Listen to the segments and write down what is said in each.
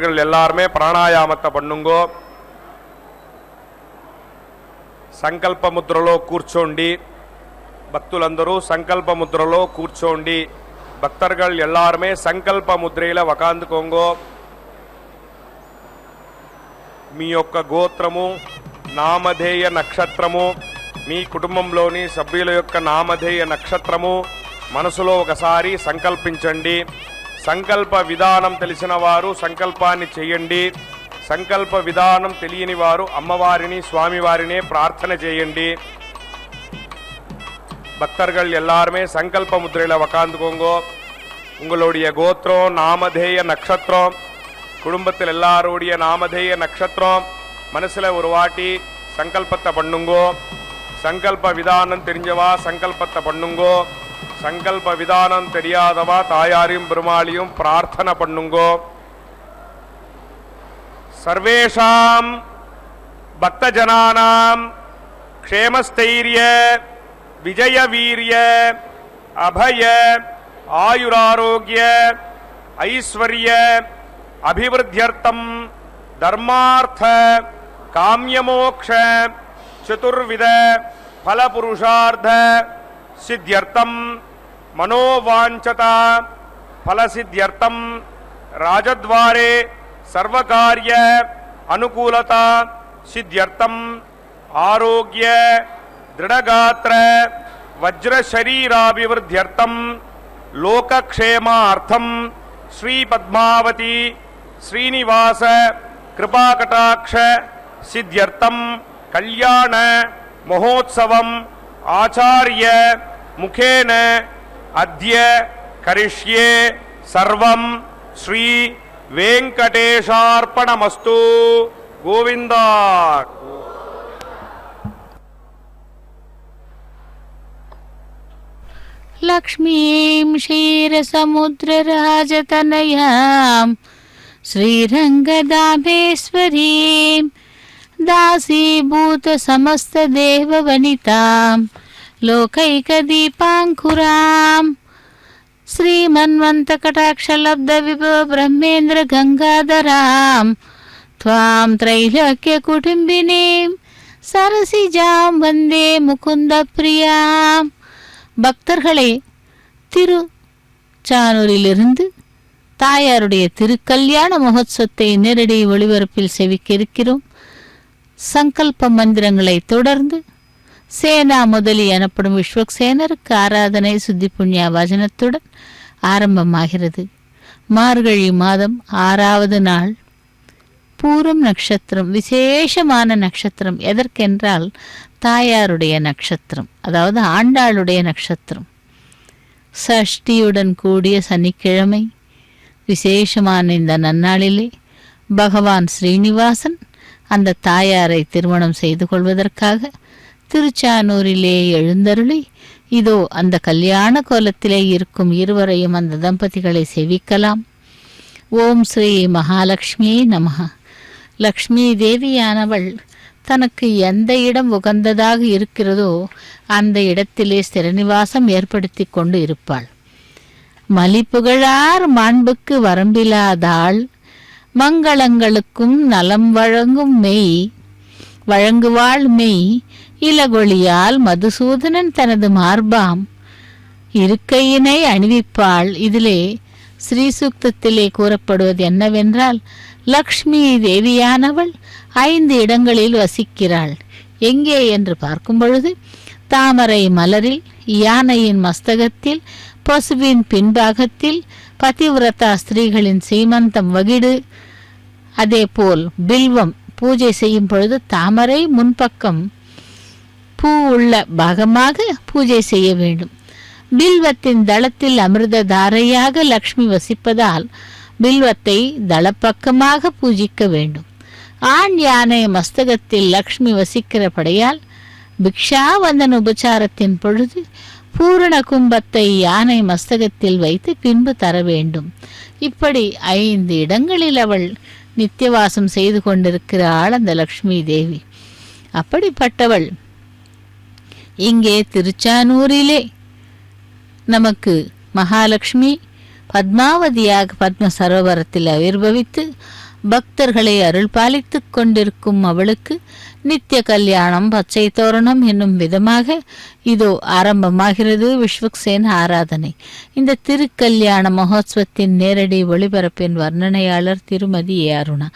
பக்தர்கள் எல்லாருமே பிராணாயாமத்தை பண்ணுங்கோ. సంకల్ప ముద్రలో కూర్చోండి. భక్తులందరూ సంకల్ప ముద్రలో కూర్చోండి. భక్తர்கள் எல்லாருமே సంకల్ప ముద్రలో వకాందుకోంగో. మీ యొక్క గోత్రము, నామధేయ నక్షత్రము, మీ కుటుంబంలోని సభ్యుల యొక్క నామధేయ నక్షత్రము మనసులో ఒకసారి సంకల్పించండి. సంకల్ప విధానం తెలిసిన వారు సంకల్పాన్ని చేయండి. సంకల్ప విధానం తెలియని వారు అమ్మవారిని స్వామివారినే ప్రార్థన చేయండి. பக்தர்கள் எல்லாருமே சங்கல்ப முத்திரையில் உக்காந்துக்கோங்கோ. உங்களுடைய கோத்திரம், நாமதேய நட்சத்திரம், குடும்பத்தில் எல்லாருடைய நாமதேய நட்சத்திரம் மனசில் ஒரு வாட்டி சங்கல்பத்தை பண்ணுங்கோ. சங்கல்ப விதானம் தெரிஞ்சவா சங்கல்பத்தை பண்ணுங்கோ. சங்கல்ப விதானம் தெரியாதவா தாயாரையும் பெருமாளையும் பிரார்த்தனை பண்ணுங்கோ. சர்வேஷாம் பக்தஜனானாம் க்ஷேமஸ்தைரிய விஜய வீரிய அபய ஆயுராரோக்கிய ஐஸ்வர்ய அபிவிருத்தியர்த்தம் தர்மார்த்த காம்யமோக்ஷ சதுர்வித பலபுருஷார்த்த சித்தியர்த்தம் மனோவாஞ்சதா பலசித்தியர்த்தம் ராஜத்வாரே சர்வகாரிய அனுகூலதா சித்தியர்த்தம் ஆரோக்கிய दृढ़गात्र वज्र शरीराभिवृद्ध्यर्थम लोकक्षेमार्थम श्री पद्मावती श्रीनिवास कृपाकटाक्ष सिद्ध्यर्थम कल्याण महोत्सवम आचार्य मुखेन अद्य करिष्ये सर्वं श्री वेंकटेशार्पणमस्तु. गोविंदा. लक्ष्मीं क्षीरसमुद्रराजतनयां श्रीरङ्गदामेश्वरीं दासीभूतसमस्तदेववनितां लोकैकदीपाङ्कुरां श्रीमन्वन्तकटाक्षलब्धविभवब्रह्मेन्द्रगङ्गाधरां त्वां त्रैलोक्यकुटुम्बिनीं सरसिजां वन्दे मुकुन्दप्रियां. பக்தர்களே, திருச்சானூரிலிருந்து தாயாருடைய திருக்கல்யாண மகோத்சவத்தை நேரடி ஒளிபரப்பில் செவிக்க இருக்கிறோம். சங்கல்ப மந்திரங்களை தொடர்ந்து சேனா முதலி எனப்படும் விஸ்வக்சேனருக்கு ஆராதனை சுத்தி புண்ணிய வசனத்துடன் ஆரம்பமாகிறது. மார்கழி மாதம் 6வது நாள் பூரம் நட்சத்திரம். விசேஷமான நட்சத்திரம். எதற்கென்றால் தாயாருடைய நட்சத்திரம், அதாவது ஆண்டாளுடைய நட்சத்திரம். சஷ்டியுடன் கூடிய சனிக்கிழமை விசேஷமான இந்த நன்னாளிலே பகவான் ஸ்ரீனிவாசன் அந்த தாயாரை திருமணம் செய்து கொள்வதற்காக திருச்சானூரிலே எழுந்தருளி இதோ அந்த கல்யாண கோலத்திலே இருக்கும் இருவரையும் அந்த தம்பதிகளை சேவிக்கலாம். ஓம் ஸ்ரீ மகாலட்சுமி நமஹ. லக்ஷ்மி தேவியானவள் தனக்கு எந்த இடம் உகந்ததாக இருக்கிறதோ அந்த இடத்திலே ஸ்திரநிவாசம் ஏற்படுத்தி கொண்டு இருப்பாள். மலிப்புகழார் மாண்புக்கு வரம்பிலாதாள், மங்களங்களுக்கும் நலம் வழங்கும் மெய் வழங்குவாள் மெய் இலகொழியால் மதுசூதனன் தனது மார்பாம் இருக்கையினை அணிவிப்பாள். இதிலே ஸ்ரீசூக்தத்திலே கூறப்படுவது என்னவென்றால், லக்ஷ்மி தேவியானவள் 5 இடங்களில் வசிக்கிறாள். எங்கே என்று பார்க்கும் பொழுது தாமரை மலரில், யானையின் மஸ்தகத்தில், பசுவின் பின்பாகத்தில், பதிவிரதா ஸ்திரீகளின் சீமந்தம் வகிடு, அதேபோல் பில்வம் பூஜை செய்யும் பொழுது தாமரை முன்பக்கம் பூ உள்ள பாகமாக பூஜை செய்ய வேண்டும். பில்வத்தின் தளத்தில் அமிர்த தாரையாக லக்ஷ்மி வசிப்பதால் பில்வத்தை தளப்பக்கமாக பூஜிக்க வேண்டும். ஆண் யானை மஸ்தகத்தில் லக்ஷ்மி வசிக்கிறபடியால் பிக்ஷாவந்தன் உபச்சாரத்தின் பொழுது பூரண கும்பத்தை யானை மஸ்தகத்தில் வைத்து பின்பு தர வேண்டும். இப்படி 5 இடங்களில் அவள் நித்தியவாசம் செய்து கொண்டிருக்கிறாள் அந்த லக்ஷ்மி தேவி. அப்படிப்பட்டவள் இங்கே திருச்சானூரிலே நமக்கு மகாலட்சுமி பத்மாவதியாக பத்ம சரோவரத்தில் ஆவிர்பவித்து பக்தர்களை அருள் பாலித்துக் கொண்டிருக்கும் அவளுக்கு நித்திய கல்யாணம் பச்சை தோரணம் என்னும் விதமாக இதோ ஆரம்பமாகிறது விஸ்வக்சேன ஆராதனை. இந்த திருக்கல்யாண மகோத்சவத்தின் நேரடி ஒளிபரப்பின் வர்ணனையாளர் திருமதி ஏ. அருணா.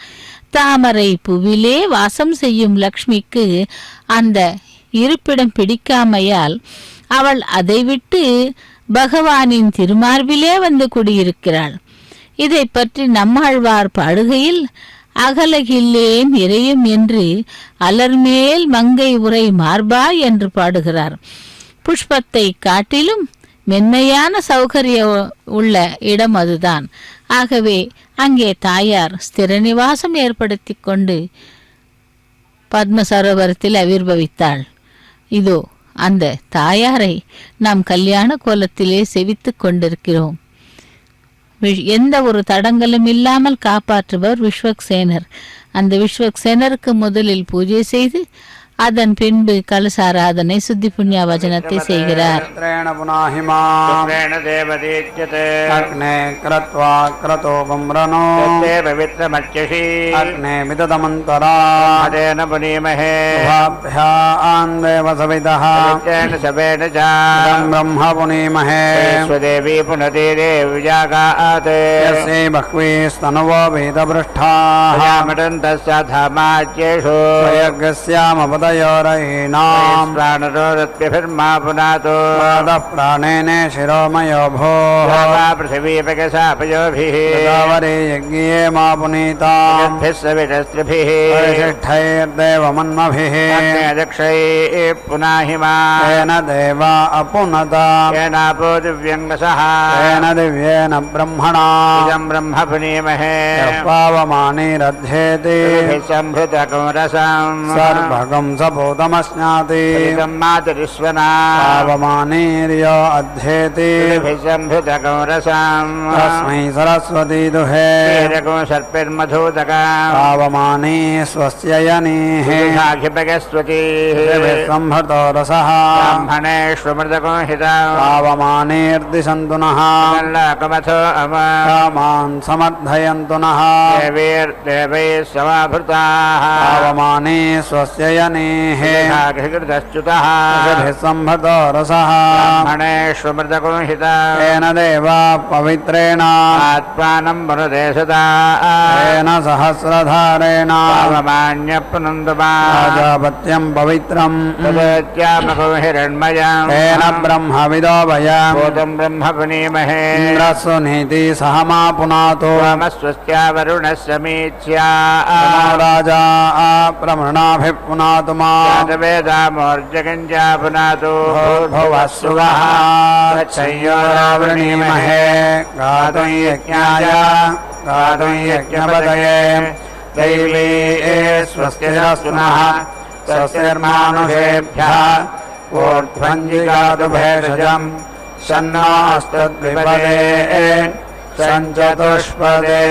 தாமரை பூவிலே வாசம் செய்யும் லக்ஷ்மிக்கு அந்த இருப்பிடம் பிடிக்காமையால் அவள் அதை விட்டு பகவானின் திருமார்பிலே வந்து குடியிருக்கிறாள். இதை பற்றி நம்மாழ்வார் பாடுகையில் அகலகில்லேன் இறையும் என்று அலர்மேல் மங்கை உரை மார்பா என்று பாடுகிறார். புஷ்பத்தை காட்டிலும் மென்மையான சௌகரிய உள்ள இடம் அதுதான். ஆகவே அங்கே தாயார் ஸ்திர நிவாசம் ஏற்படுத்தி கொண்டு பத்ம சரோவரத்தில் அவிர்பவித்தாள். இதோ அந்த தாயாரை நாம் கல்யாண கோலத்திலே செவித்துக் கொண்டிருக்கிறோம். எந்த ஒரு தடங்களும் இல்லாமல் காப்பாற்றுவர் விஸ்வக்சேனர். அந்த விஸ்வக்சேனருக்கு முதலில் பூஜை செய்து அதன் பின்பு கலசாராதனை சுத்தி புண்ணிய வச்சனத்தை செய்கிறார். प्राणेन शिरोमयो भो पृथिवीपकशापयोभिः यज्ञे मा पुनीताम् परिशिष्टैर्देवमन्मभिः दक्षैः पुनाहिमा येन देवा अपुनता येनापो दिव्यङ्गसः येन दिव्येन ब्रह्मणा इदं ब्रह्म पुनीमहे पावमानिरध्येति सम्भृतकुमरसं सर्वगं सभूतमस्नाति मातरिश्वना पावमानीर्य अध्येति तस्मै सरस्वती दुहे सर्पिर्मधूतका पावमानी स्वस्य यनीः संहृतो रसः ब्राह्मणेष्वमृतको हिता पावमानीर्दिशन्तु नः कामान् समर्थयन्तु नः देवैर्देवैः समाभृताः पावमानी स्वस्य यनीः घृतश्च्युतः संहृतो रसः ब्राह्मणेष्वमृतको हिता येन देवा पवित्रेण आत्मानं वरुदे सदा येन सहस्रधारेण प्रजापत्यं पवित्रं तदत्यामको हिरण्मयं येन ब्रह्मविदो वयं भूतं ब्रह्म पुनीमहे इन्द्रस्वनीति सह मा पुनातो स्वस्त्या वरुणस्य मीच्या राजा प्रमृणाभिः पुनातु मा वेदामोर्जगञ्जा पुनातु भुवस्सुवः तच्छय्योरावृणीमहे गातुं यज्ञाय गातुं यज्ञपतये दैवी स्वस्तिरस्तु नः स्वस्तिर्मानुषेभ्यः ऊर्ध्वञ्जिगातु भेषजं शन्नोऽस्तद्विपदे सञ्चतुष्पदे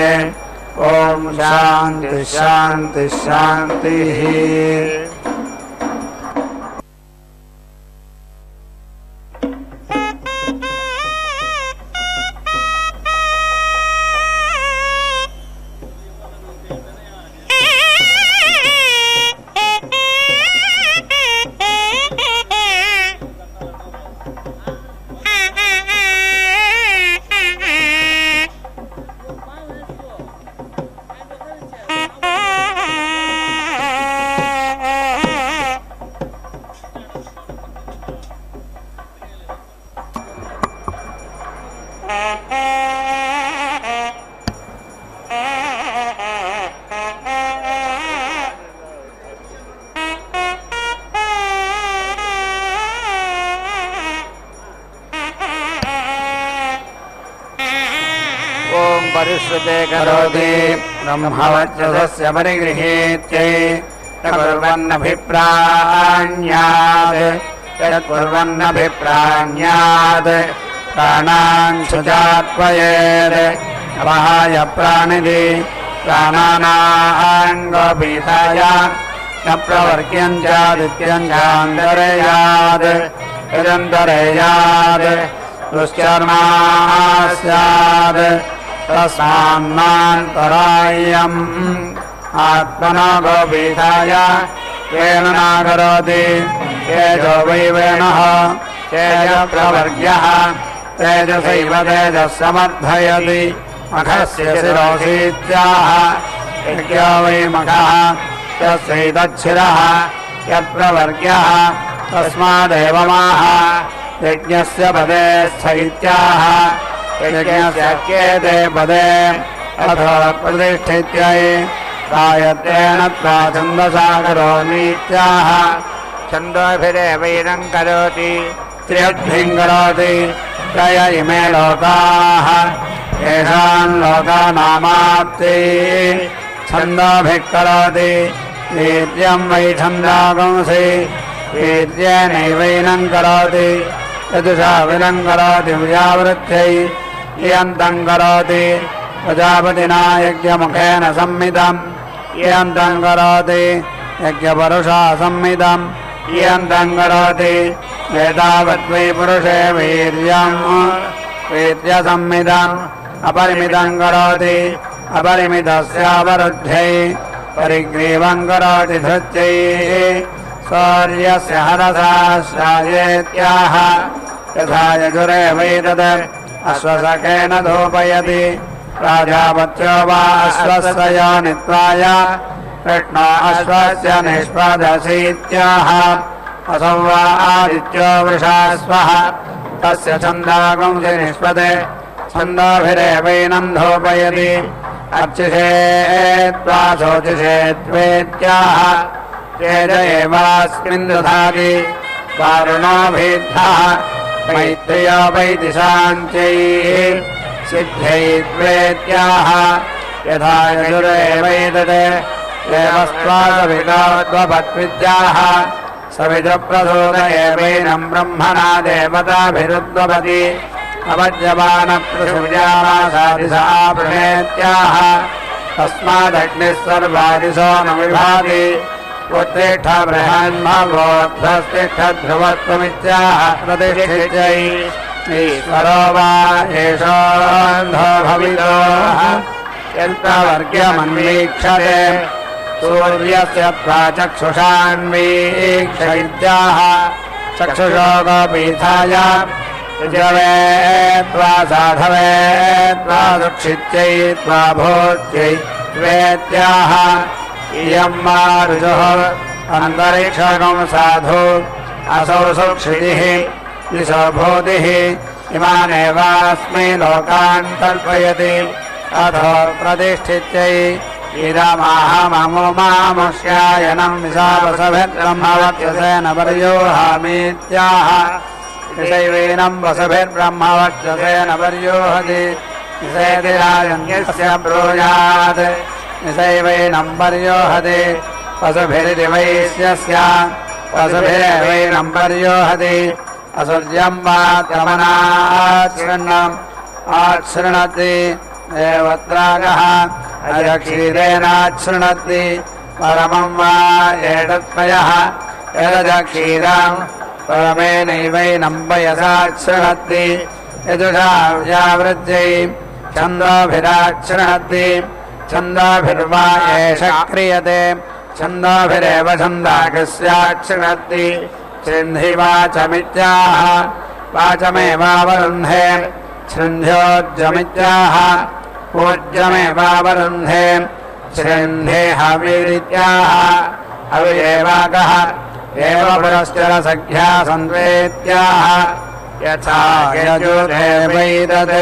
ॐ शान्ति शान्ति शान्तिः. परिश्रुते करोति ब्रह्मवर्चसस्य परिगृहीत्यै तकुर्वन्नभिप्राण्यात् तत्कुर्वन्नभिप्राण्यात् प्राणान् शुचात्वयेत् अवहाय प्राणिधि प्राणानाङ्गोपीताय न प्रवर्ग्यञ्चादित्यञ्चान्तरेयात् यदन्तरेयात् दुश्चर्मा स्यात् तस्मान्नान्तराय्यम् आत्मनो गोपीठाय येन नाकरोति तेजो वै वेणः तेजप्रवर्ग्यः तेजसैव तेजः समर्थयति मखस्य शिरोऽसीत्याह यज्ञो वै मखः यस्यैतच्छिरः यत्प्रवर्ग्यः तस्मादेव माह यज्ञस्य पदे स्थैत्याह यज्ञस्य क्येते पदे अथो प्रतिष्ठित्यै गायत्रेण त्वा छन्दसा करोमीत्याह छन्दोभिरेवैनं करोति त्र्यद्भिः करोति त्रय इमे लोकाः येषाम् लोकानामाप्ति छन्दोभिः करोति वीर्यम् वै छन्दागुंसि वीर्येनैवैनं करोति यजुषा विनं करोति विजावृत्यै इयन्तम् करोति प्रजापतिना यज्ञमुखेन संमिदम् इयन्तम् करोति यज्ञपरुषा संमिदम् इयन्तम् करोति एतावद्वै पुरुषे वीर्यम् वीर्यसंमिदम् अपरिमितम् करोति अपरिमितस्यावरुद्ध्यै परिग्रीवम् करोति धृत्यै सौर्यस्य हरसा श्रायेत्याह यथा यजुरेवैतद् अश्वसखेन धूपयति प्राजापत्यो वा अश्वस्य योनित्वाय कृष्णो अश्वस्य निष्पदसीत्याह असौ वा आदित्यो वृषास्वः तस्य छन्दागुंसि निष्पदे छन्दोभिरेवैनं धूपयति अर्चिषे त्वा शोचिषे त्वेत्याह तेज एवास्मिन् दधाति वारुणोभिद्धः मैत्र्यो वैदिशान्त्यैः सिद्ध्यै त्वेत्याह यथा यजुरेवैतद् देवस्त्वासविदोद्वपद्विद्याः सविदुप्रसूत एवैनं ब्रह्मणा देवताभिरुद्वपति अपद्यमानपृथिव्यामासादिशा प्रणेत्याह तस्मादग्निः सर्वादिशो न विभाति उत्तिष्ठ बृहन्मगोध्वस्तिष्ठ ध्रुवत्वमित्याह प्रतिष्ठित्यै ईश्वरो वा एषोऽन्धो भवितोः यन्त्रवर्ग्यमन्वीक्षते सूर्यस्य त्वा चक्षुषान्वीक्षयित्याह चक्षुषो गोपीठाय ऋजवे त्वा साधवे त्वा दुक्षित्यै त्वा भोज्यै त्वेत्याह इयं मा ऋजुः अन्तरिक्षगं साधु असौ सुक्षितिः दिशो भूतिः इमानेवास्मै लोकान् कल्पयति अथो प्रतिष्ठित्यै इदमाहममुमामुष्यायनं विशावसभिर्ब्रह्मवक्षसेन पर्योहामीत्याह विषैवेनं वसभिर्ब्रह्मवक्षसेन पर्योहति विषेतिराजन्यस्य ब्रूयात् विषैवेनं पर्योहति वसुभिरिति वैश्यस्य वसुभिरेवैनं पर्योहति असुर्यं वा क्रमणाच्छृण्णम् आच्छृणति देवत्रागः अजक्षीरेणाच्छृणति परमं वा एतत्पयः एतजक्षीरम् परमेनैवैनं पयसाच्छृणति यजुषा व्यावृत्यै छन्दोभिराच्छृणति छन्दोभिर्वा एष क्रियते छन्दोभिरेव छन्दाकस्याच्छृणति छृन्धि वाचमित्याह वाचमेवावरुन्धे छृन्ध्योज्जमित्याह पूज्यमेवावरुन्धे छृन्धे हविरित्याह हविरेवाकः एव पुरश्चरसख्या सन्त्वेत्याह यथा यजुर्देवैतद्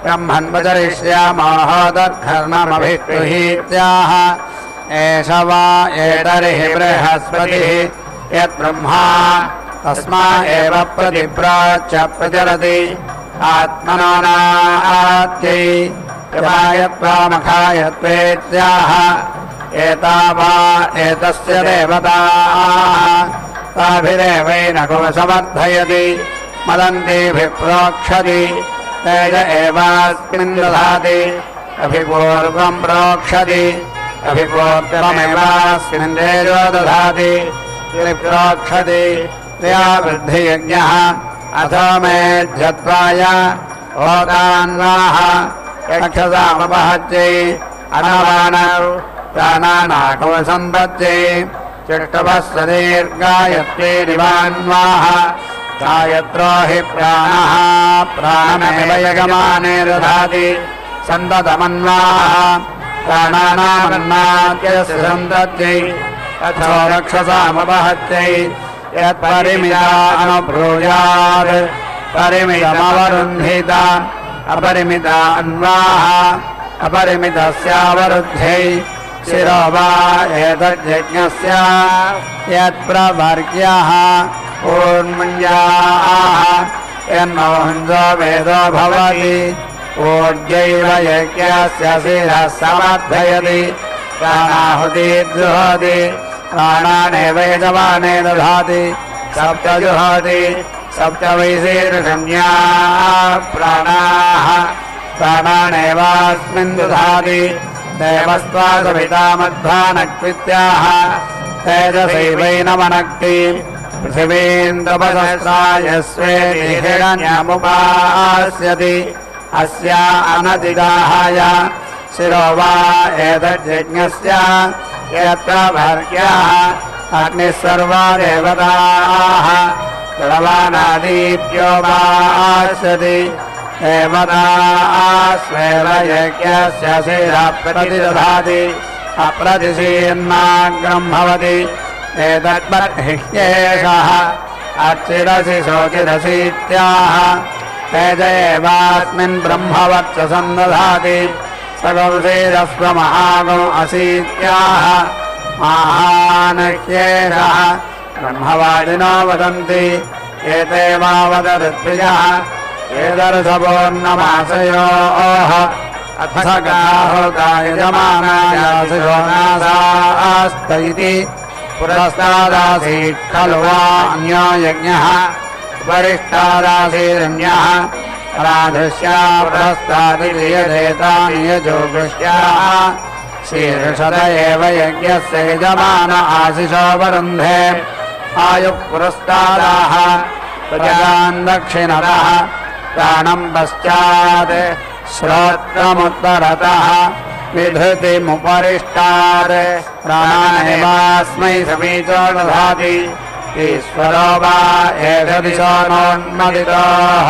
ब्रह्मन्वचरिष्यामः तत्कर्णमभिगृहीत्याह एष वा एतर्हि बृहस्पतिः यद्ब्रह्मा तस्मा एव प्रतिप्राच्य प्रचरति आत्मनो नात्यै यवायत्वामखाय त्वेत्याह एता वा एतस्य देवताः ताभिरेवैनको समर्थयति मदन्तीभिः प्रोक्षति तेज एवास्मिन् दधाति अभिपूर्वं प्रोक्षति अभिपूर्वमेवास्मिन् तेजो दधाति प्रोक्षति त्वया वृद्धियज्ञः अथो मेध्यत्वाय होतान्वाः यक्षसामपहत्यै अनवानौ प्राणानाको सम्पत्यै चिष्टभस्य दीर्घायत्यै निवान्वाः गायत्रो हि प्राणः प्राणमेव यजमाने दधाति सन्ततमन्वाः प्राणानामन्नाद्यस्य सन्तत्यै तथो रक्षसामपहत्यै यत्परिमितानुब्रूयात् परिमितमवरुन्धित अपरिमिता अन्वाः अपरिमितस्यावरुद्ध्यै शिरो वा एतज्यज्ञस्य यत्प्रवर्ग्यः ऊर्मिण्याः यन्मोहञ्जो वेदो भवति ऊर्जैव यज्ञस्य शिरः समर्थयति प्राणाहुति जुहोति प्राणानेव यजमाने दधाति सप्त जुहोति सप्त वैशीर्षण्याः प्राणाः प्राणानेवास्मिन् दधाति देवस्त्वा सविता मध्वानक्वित्याः तेजसैवैनमनक्ति पृथिवीन्द्रपदस्रायस्वेति हिरण्यमुपास्यति अस्या अनतिदाहाय शिरो वा एतज्यज्ञस्य यत्र भर्ग्याः अग्निः सर्वा देवताः प्रणवानादीप्यो वास्यति देवतास्वेव यज्ञस्य शिरः प्रतिदधाति अप्रतिशीर्णाग्रं भवति एतद्बर्हिष्येषः अर्चिरसि शोचिरसीत्याह तेज एवास्मिन् ब्रह्मवर्चसं दधाति सगौषेरस्वमहागौ असीत्याह महानह्येषः ब्रह्मवादिनो वदन्ति एते वा वद ऋत्विजः एतर्षपोर्णमासयोः अथ गाहोता यजमानायासिषो नासास्त इति पुरस्तादासीत् खलु वा अन्यो यज्ञः उपरिष्टादासीरन्यः राधस्या पुरस्तादिति यथेतानि यजोगुष्याः शीर्षद एव यज्ञस्य यजमान आशिषो वरुन्धे आयुः पुरस्तादाः प्रजान् दक्षिणतः प्राणं पश्चात् श्रोत्रमुत्तरतः विधृतिमुपरिष्टात् प्राणानेवास्मै समीचो दधाति ईश्वरो वा एतदिशो नोन्मदितोः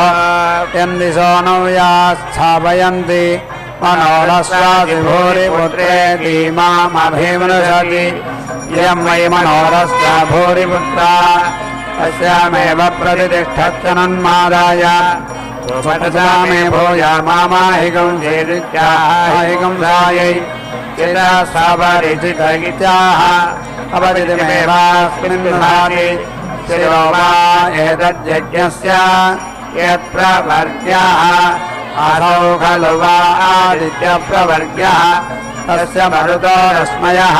यन्दिशो नो यास्थापयन्ति मनोरस्वासि भूरिपुत्रेति मामभिमृशति इयं वै मनोरस्वा भूरिपुत्रा अस्यामेव प्रतिष्ठत्यनन्मादाय उपदशामे भूया मामाहिकं चेदित्याहिकं धायै चिता सापरिचितगित्याः अपरितिमेवास्मिन् दधाति शिरो वा एतज्यज्ञस्य यत्प्रवर्ग्यः आदौ खलु वा आदित्यप्रवर्ग्यः तस्य मरुतो रश्मयः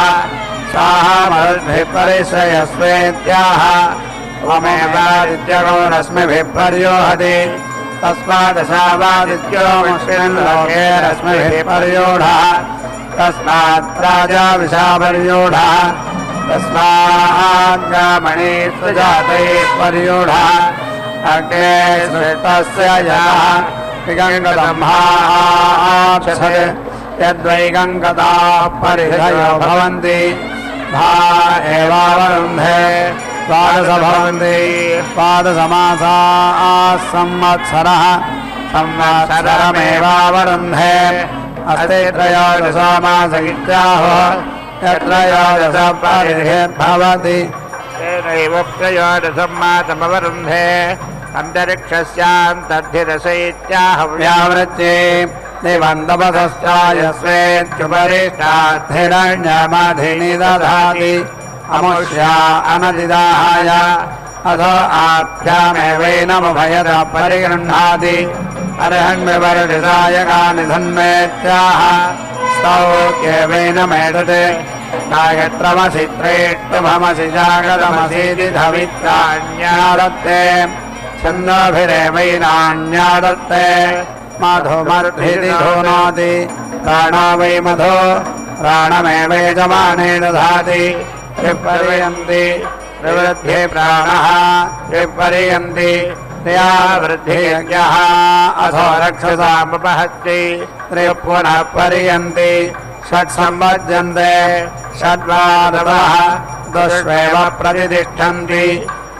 साः मरुद्भिः परिश्रयस्वेत्याह त्वमेवादित्यगो रश्मिभिः पर्योहति तस्मादशावादित्यो मुष्मिन् लोके रश्मिभिः पर्योढः तस्मात् राजा विशापर्योढः तस्माद्गामणे सुजातैः पर्योढः अग्ने सृष्टस्य याः विगङ्गदम्भाक्षसत् यद्वैगङ्गताः परिहयो भवन्ति भा एवावरुन्धे द्वादश भवन्ति द्वादशमासाः संवत्सरः संवत्सरमेवावरुन्धे अस्ते त्रयोदशमास इत्याहो यत्रयोदश परिर्भवति तेनैव त्रयोदशं मासमवरुन्धे अन्तरिक्षस्यान्तर्धिरस इत्याहव्यावृत्ते दिवन्दपसश्चायस्वेत्युपरिष्टाद्धिरण्यमधिनि दधाति अमुष्या अनदिदाहाय अथो आभ्यामेवैनमुभयतः परिगृह्णाति अर्हन्विवर्षितायकानि धन्वेत्याह स्तौक्येवैनमेतते गायत्रमसि त्रेष्टुभमसि जागरमसीति धवित्राण्यादत्ते छन्दोभिरेवैनाण्यादत्ते मधुमर्धिति धूनोति प्राणो वै मधु प्राणमेवैजमाने दधाति विपर्यन्ति प्रवृद्धे प्राणः विपर्यन्ति क्रिया वृद्धियज्ञः अथो रक्षसामुपहत्ति त्रिपुनः पर्यन्ति षट्संवज्यन्ते षड्वादवः दुष्वेव प्रतिष्ठन्ति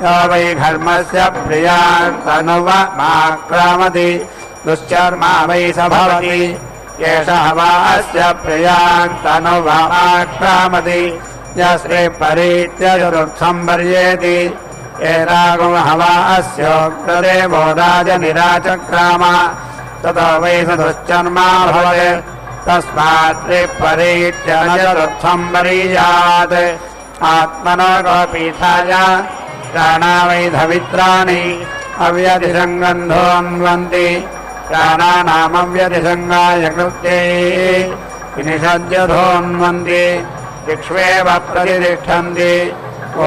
यो वै घर्मस्य प्रियान् तनुवमाक्रामति दुश्चर्मा वै स भवति एषः वा अस्य प्रियान् तनुवमाक्रामति यस्ते परीत्यजुरुत्संवर्येति एतागुमहवा अस्योक्तदेवो राजनिराचक्राम ततो वै स दुश्चर्मा भवेत् तस्मात् परीत्यनजुरुत्संवर्यात् आत्मनो गोपीठाय प्राणा वै धवित्राणि अव्यतिसङ्गन्धोऽन्वन्ति प्राणानामव्यतिसङ्गाय कृत्ये विनिषद्यधोऽन्वन्ति दिक्ष्वेव प्रतिष्ठन्ति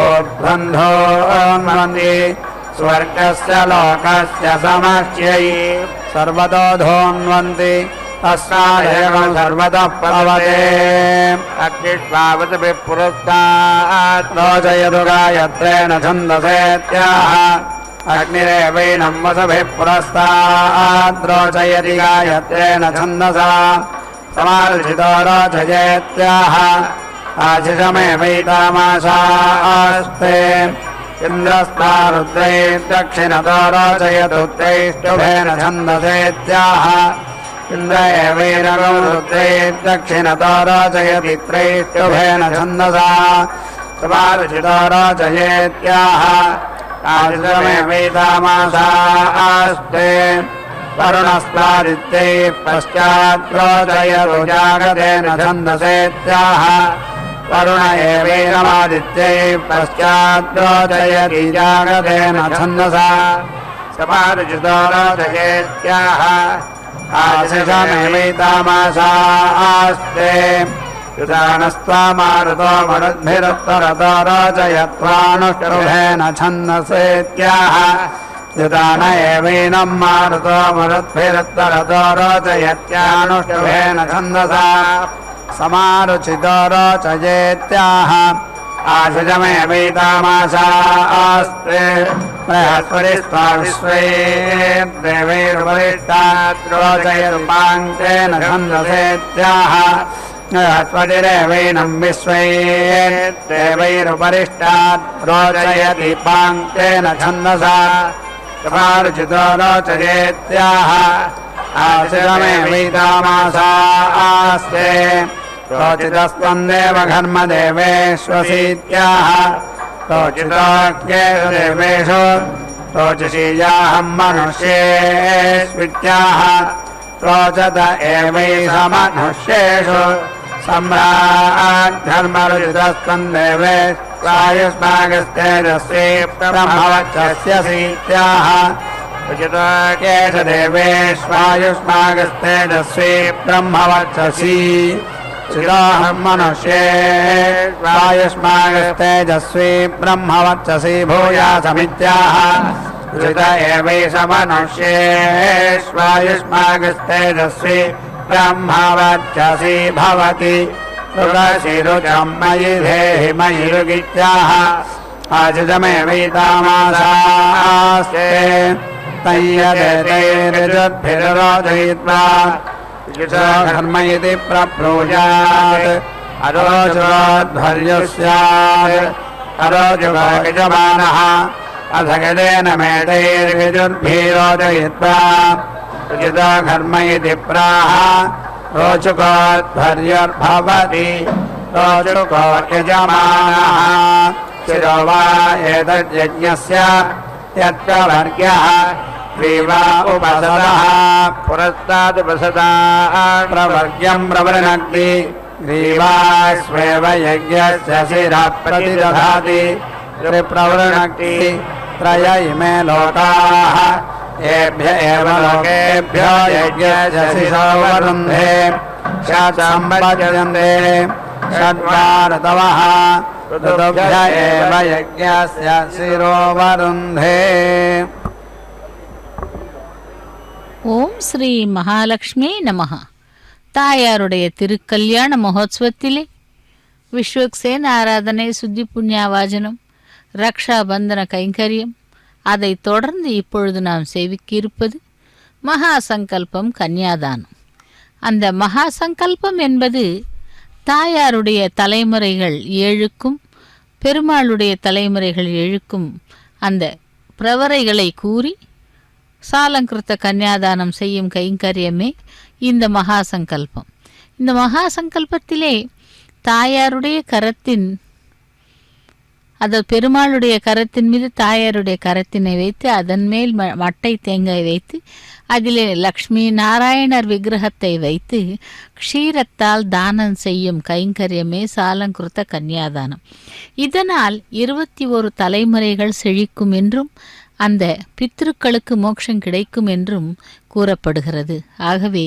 ऊर्ध्वन्धोऽन्वन्ति स्वर्गस्य लोकस्य समष्ट्यै सर्वतोऽधोऽन्वन्ति तस्मादेवं सर्वतः प्लवते अग्निष्वावतभिः पुरस्तात् रोचयतु गायत्रेण छन्दसेत्याह अग्निरेवैनं वसभिः पुरस्तात् रोचयति गायत्रेण छन्दसा समार्जितो रोचयेत्याह आशिषमेवैतामाशास्ते इन्द्रस्ता रुद्रै दक्षिणतो रोचयतु त्रैष्टुभेन छन्दसेत्याह इन्द्र एवैरगो रुद्रै दक्षिणतो रोचयति त्रैष्टुभेन छन्दसा समार्जितो रोचयेत्याह आशिषमेवैतामाशास्ते वरुणस्तादित्यै पश्चात् रोचयतु जागतेन छन्दसेत्याह वरुण एवैनमादित्यै पश्चात् रोचयति जागतेन छन्दसा समार्जितो रोचयेत्याह आशिषमेवैतामाशास्ते युधानस्त्वामारुतो मरुद्भिरुत्तरतो रोचयत्वानुष्टुभेन छन्दसेत्याह युधान एवैनं मारुतो मरुद्भिरुत्तरतो रोचयत्यानुष्टुभेन छन्दसा समारुचितो रोचयेत्याह आशिषमेवैतामाशास्ते बृहस्पतिस्त्वा विश्वे देवैर्वरिष्ठात् रोचयतु पाङ्क्तेन छन्दसेत्याह बृहस्पतिरेवैनं विश्वे देवैरुपरिष्टात् रोचयति पाङ्क्तेन छन्दसा समारुचितो रोचयेत्याह आशिषमेवैतामाशास्ते रोचितस्त्वन्देव घर्मदेवेष्वसीत्याह रोचितोऽख्येषु देवेषु रोचसीयाहं मनुष्येष्वित्याह रोचत एवैषमनुष्येषु सम्राट्धर्मरुचितस्त्वन्देवे स्वायुष्मागस्तेजस्वी ब्रह्मवक्षस्यसीत्याह रुचितोऽख्येषु देवेष्वायुष्मागस्तेजस्वी ब्रह्मवक्षसी चिदाहं मनुष्ये वायुष्मागस्तेजस्वी ब्रह्मवक्षसी भूयासमित्याह रुचित एवैष मनुष्ये वायुष्मागस्तेजस्वी ब्रह्मवक्षसी भवति रुचि रुचं मयि धेहि मयि रुगित्याह आशिषमेवैतामाशास्ते तय्यदेतैर्जुद्भिर्रोचयित्वा घर्म इति प्रब्रूयात् अरोचुरोध्वर्यो स्यात् अरोचुगोयजमानः अथ गदेन मेतैर्विजुर्भिरोचयित्वा रुचितो घर्म इति प्राह रोचुकोध्वर्योर्भवति रोचुको यजमानः शिरो वा एतद्यज्ञस्य यत्प्रवर्ग्यः ग्रीवा उपसदः पुरस्तादुपसदा प्रवर्ग्यं प्रवृणक्ति ग्रीवास्वेव यज्ञस्य शिरः प्रतिदधाति प्रवृणक्ति त्रय इमे लोकाः एभ्य एव लोकेभ्यो यज्ञस्य शिशो वरुन्धे षट्संवज्यन्ते षड्वारतवः ऋतुभ्य एव यज्ञस्य शिरो वरुन्धे. ஓம் ஸ்ரீ மகாலட்சுமி நமஹ. தாயாருடைய திருக்கல்யாண மகோத்சவத்திலே விஸ்வக்சேன் ஆராதனை, சுத்தி புண்ணியாவாஜனம், ரக்ஷாபந்தன கைங்கரியம், அதைத் தொடர்ந்து இப்பொழுது நாம் சேவிக்கிருப்பது மகா சங்கல்பம் கன்னியாதானம். அந்த மகா சங்கல்பம் என்பது தாயாருடைய தலைமுறைகள் 7க்கும் பெருமாளுடைய தலைமுறைகள் 7க்கும் அந்த பிரவரைகளை கூறி சாலங்கிருத்த கன்னியாதானம் செய்யும் கைங்கரியமே இந்த மகா சங்கல்பம். இந்த மகா சங்கல்பத்திலே தாயாருடைய கரத்தின், அதாவது பெருமாளுடைய கரத்தின் மீது தாயாருடைய கரத்தினை வைத்து அதன் மேல் மட்டை தேங்காய் வைத்து அதிலே லக்ஷ்மி நாராயணர் விக்கிரகத்தை வைத்து க்ஷீரத்தால் தானம் செய்யும் கைங்கரியமே சாலங்கிருத்த கன்னியாதானம். இதனால் 21 தலைமுறைகள் செழிக்கும் என்றும் அந்த பித்ருக்களுக்கு மோட்சம் கிடைக்கும் என்றும் கூறப்படுகிறது. ஆகவே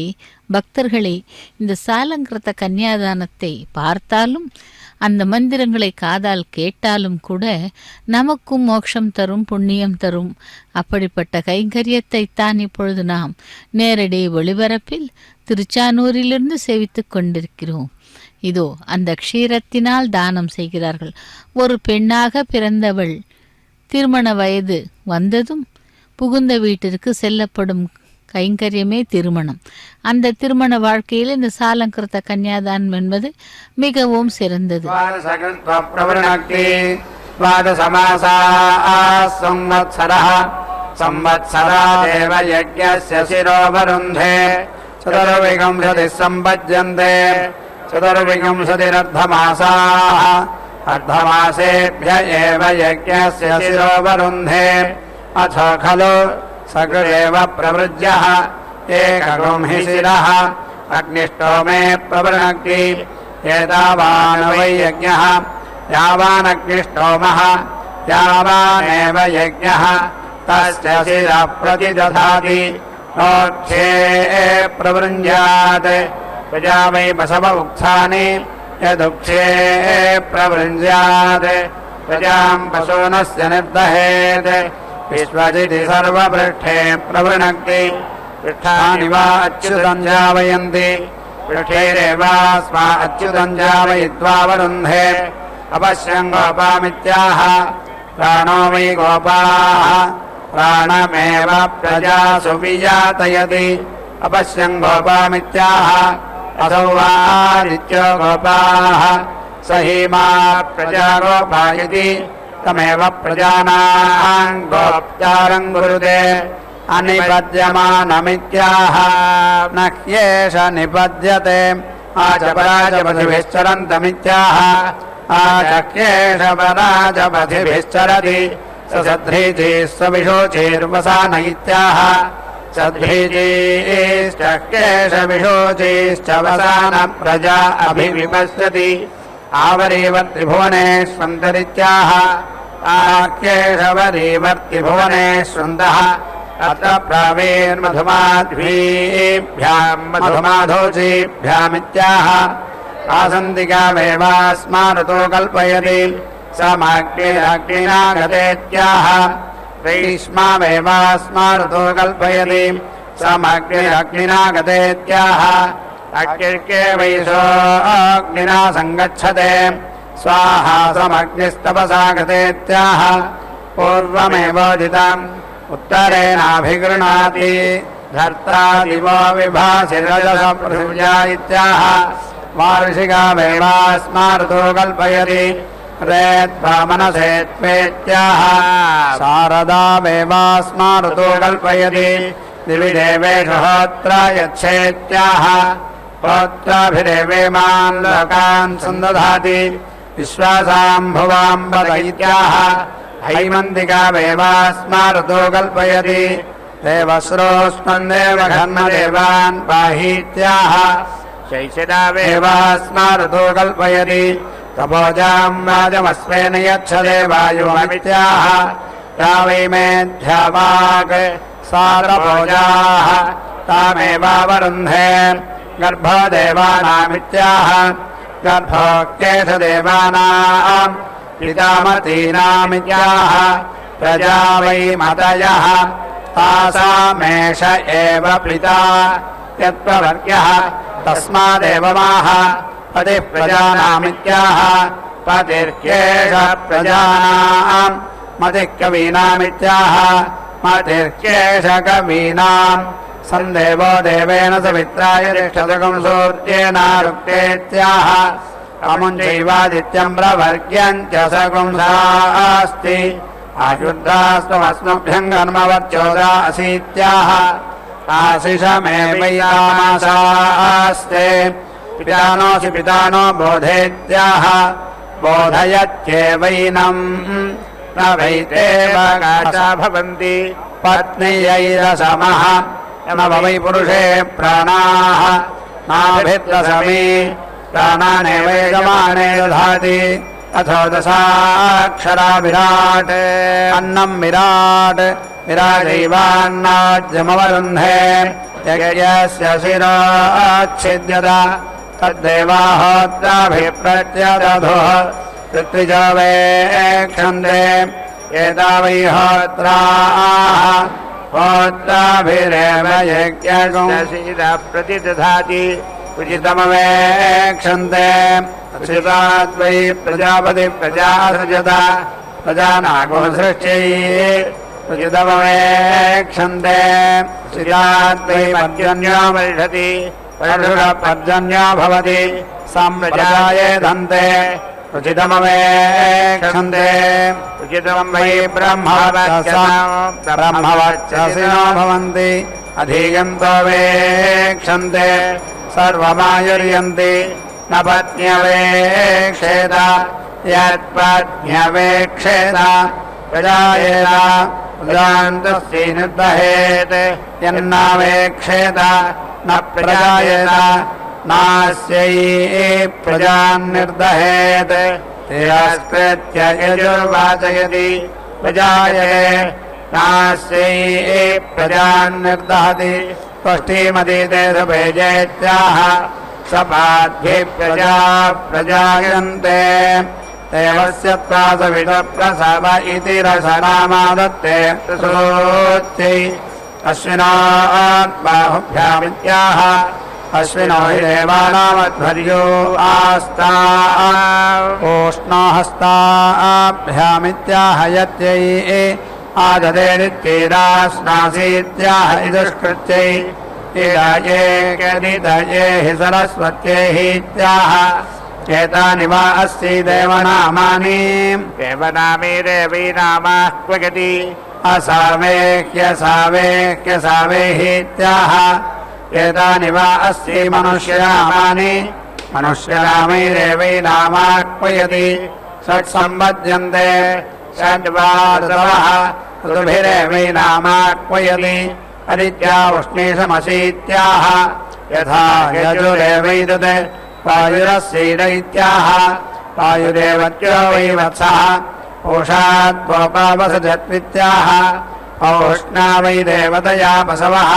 பக்தர்களே, இந்த சாலங்கிருத்த கன்னியாதானத்தை பார்த்தாலும் அந்த மந்திரங்களை காதால் கேட்டாலும் கூட நமக்கும் மோட்சம் தரும், புண்ணியம் தரும். அப்படிப்பட்ட கைங்கரியத்தை தான் இப்பொழுது நாம் நேரடி ஒளிபரப்பில் திருச்சானூரிலிருந்து சேவித்து கொண்டிருக்கிறோம். இதோ அந்த க்ஷீரத்தினால் தானம் செய்கிறார்கள். ஒரு பெண்ணாக பிறந்தவள் திருமண வயது வந்ததும் புகுந்த வீட்டிற்கு செல்லப்படும் கைங்கரியமே திருமணம். அந்த திருமண வாழ்க்கையில் இந்த சாலங்கிருத்த கன்னியாதானம் என்பது மிகவும் சிறந்தது. अर्धमासेभ्य एव यज्ञस्य शिरोवरुन्धे अथ खलु सकृदेव प्रवृज्यः एकगुंहि शिरः अग्निष्टोमे प्रवृणक्ति एतावान् वै यज्ञः यावानग्निष्टोमः यावानेव यज्ञः तस्य शिरः प्रतिदधाति नोक्षे प्रवृञ्जात् प्रजा वै बसव उक्थानि यदुक्षे प्रवृञ्जात् प्रजां पशूनस्य निर्दहेत् विश्वजिति सर्वपृष्ठे प्रवृणक्ति पृष्ठानि वा अच्युतं जावयन्ति पृष्ठैरेवास्मा अच्युतं जावयित्वा वरुन्धे अपश्यं गोपामित्याह प्राणो वै गोपाः प्राणमेव प्रजासु विजातयति अपश्यं गोपामित्याह असौ वा नित्यो गोपाः स हीमा प्रजा गोपायति तमेव प्रजानां गोप्चारं कुरुते अनिपद्यमानमित्याह न ह्येष निपद्यते आचपराजपथिभिश्चरन्तमित्याह आचह्येष पराजपथिभिश्चरति स सध्रीतिः सविशोचिर्वसान इत्याह सध्रीतिश्चह्येष विशोचिश्च वसान प्रजा अभिविपश्यति आवरीवर्तिभुवनेष्वन्तरित्याह आख्येषवरीवर्तिभुवनेष्वन्तः अत्र प्रावेर्मधुमाध्वीभ्यां मधुमाधोचीभ्यामित्याह आसन्तिकामेवास्मारतो कल्पयति समग्निरग्निनागतेत्याह ग्रीष्मामेवास्मारतो कल्पयति समग्निरग्निनागतेत्याह अग्निर्के वैशोऽग्निना सङ्गच्छते स्वाहा समग्निस्तपसा गतेत्याह पूर्वमेवोदितम् उत्तरेणाभिगृह्णाति धर्ता दिवो विभासि रजस पृथिव्या इत्याह वार्षिकामेवास्मारतो कल्पयति रेद्भामनसेत्वेत्याह शारदामेवास्मारतो कल्पयति दिवि देवेषु होत्र यच्छेत्याह होत्राभिरेवेमान् लोकान् सन्दधाति विश्वासाम्भुवाम्बद इत्याह हैमन्तिकामेवास्मारतो कल्पयति देवस्रोऽस्मन्देव घर्मदेवान् पाहीत्याह शैशिदावेवास्मारतो कल्पयति तपोजां वाजमस्वेन यच्छते वायुममित्याह या वै मेऽध्यावाक् सा तपोजाः तामेवावरुन्धे गर्भदेवानामित्याह गर्भोक्तेषदेवानां पितामतीनामित्याह प्रजा वै मतयः तासामेष एव पिता यत्प्रवर्ग्यः तस्मादेव माह पतिः प्रजानामित्याह पतिर्ह्येष प्रजानां मतिः कवीनामित्याह मतिर्केशकवीनाम् सन्देवो देवेन सवित्राय तिष्ठतुकं सूर्येनारुक्तेत्याह अमुञ्चैवादित्यं प्रवर्ग्यं च सगुंसास्ति आयुद्धास्त्वमस्मभ्यं कर्मवच्चोदा असीत्याह आशिषमेवैयामासास्ते पितानोऽसि पितानो बोधेत्याह बोधयत्येवैनम् न वैतेव गाचा भवन्ति पत्न्यैरसमः यमवै पुरुषे प्राणाः नाभिद्रसमी प्राणानेव यजमाने दधाति अथो दशाक्षरा विराट् अन्नं विराट् विराजैवान्नाज्यमवरुन्धे यज्ञस्य शिरोच्छिद्यत तद्देवाहोत्राभिप्रत्यदधुः ऋत्विजवेक्षन्ते एतावै होत्राः होत्राभिरेव यज्ञप्रतिदधाति उचितमवेक्षन्ते उचिताद्वै प्रजापति प्रजासृजत प्रजानागो सृष्ट्यै उचितमवेक्षन्ते उचिताद्वै पर्जन्यो वर्षति पर्जन्यो भवति सम्प्रजाये दन्ते उचितमवेक्षन्ते उचितं वै ब्रह्मवच्चसिनो भवन्ति अधीयन्तो वेक्षन्ते सर्वमायुर्यन्ति न पत्न्यवेक्षेत यत्पत्न्यवेक्षेत प्रजायेत प्रजान्तस्यै निर्दहेत् यन्नावेक्षेत न प्रजायेत नास्यै प्रजान्निर्दहेत् तिरस्कृत्य यजुर्वाचयति प्रजायते नास्यै प्रजान्निर्दहति त्वष्टिमतीते सुभेजेत्याह सपाद्भिः प्रजा प्रजायन्ते देवस्य त्वासविदप्रसव इति रसनामादत्ते सूच्यै अश्विनात्बाहुभ्यामित्याह अश्विनो हि देवानामध्वर्यो आस्ता ओष्णो हस्ताभ्यामित्याह यत्यै आददेरित्यैरास्नासीत्याह इदुष्कृत्यै इदाये कदिदये हि सरस्वत्यै हीत्याह एतानि वा अस्ति देवनामानि देवनामे देवी नामाह्वगति असावेह्यसावेह्यसावेहीत्याह एतानि वा अस्ति मनुष्यनामानि मनुष्यनामैरेवै नामाह्वयति षट्सम्पद्यन्ते षड्वा ऋतवः ऋतुभिरेवै नामाह्वयति अदित्या उष्णीषमसीत्याह यथा यजुरेवैदत् वायुरस्यैदैत्याह वायुदेवत्यो वै वत्सः पूषाद्वोपावसजत्वित्याह औष्णा वै देवतया पशवः